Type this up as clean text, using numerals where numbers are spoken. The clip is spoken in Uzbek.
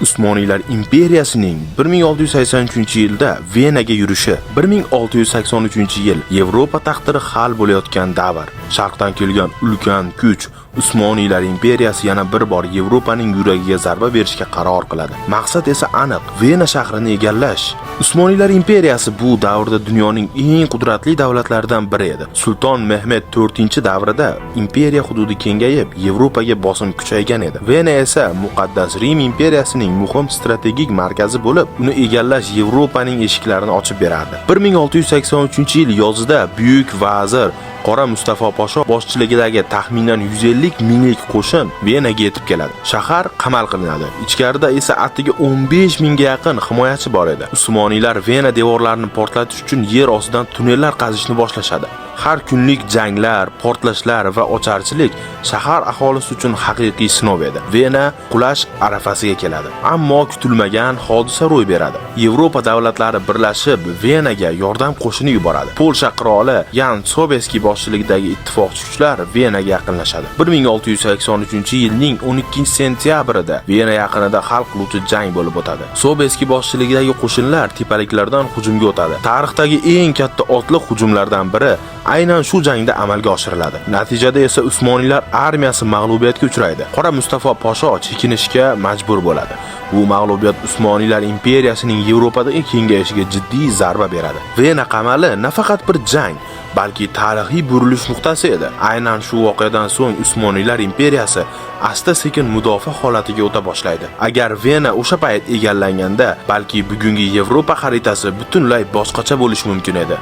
Usmoniylar imperiyasining 1683-yilda Venaga yurishi, 1683-yil Yevropa taqdiri hal bo'layotgan davr. Sharqdan kelgan ulkan kuch Usmoniylar imperiyasi yana bir bor Yevropaning yuragiga zarba berishga qaror qiladi. Maqsad esa aniq: Vena shahrini egallash. Usmoniylar imperiyasi bu davrda dunyoning eng qudratli davlatlaridan biri edi. Sulton Mehmet IV davrida imperiya hududi kengayib, Yevropaga bosim kuchaygan edi. Vena esa muqaddas Rim imperiyasining muhim strategik markazi bo'lib, uni egallash Yevropaning eshiklarini ochib berardi. 1683-yil yozida buyuk vazir Qora Mustafa Pasho boshchiligidagi taxminan 150 minglik qo'shin Venaga yetib keladi. Shahar qamal qilinadi. Ichkarida esa atigi 15 mingga yaqin himoyachi bor edi. Usmoniylar Vena devorlarini portlatish uchun yer ostidan tunnellar qazishni boshlashadi. Har kunlik janglar, portlashlar va ocharchilik shahar aholisi uchun haqiqiy sinov edi. Vena qulash arafasiga keladi. Ammo kutilmagan hodisa ro'y beradi. Yevropa davlatlari birlashib Venaga yordam qo'shini yuboradi. Polsha qiroli Yan Sobieski boshchiligidagi ittifoqchi kuchlar Venaga yaqinlashadi. 1683-yilning 12-sentyabrida Vena yaqinida hal qiluvchi jang bo'lib o'tadi. Sobieski boshchiligidagi qo'shinlar tepaliklardan hujumga o'tadi. Tarixdagi eng katta otliq hujumlardan biri aynan shu jangda amalga oshiriladi. Natijada esa Usmoniylar armiyasi mag'lubiyatga uchraydi. Qora Mustafa Pasho chekinishga majbur bo'ladi. Bu mag'lubiyat Usmoniylar imperiyasining Yevropadagi kengayishiga jiddiy zarba beradi. Vena qamali nafaqat bir jang, balki tarixiy burilish nuqtasi edi. Aynan shu voqeadan so'ng Usmoniylar imperiyasi asta-sekin mudofaa holatiga o'ta boshlaydi. Agar Vena o'sha payt egallanganda, balki bugungi Yevropa xaritasi butunlay boshqacha bo'lishi mumkin edi.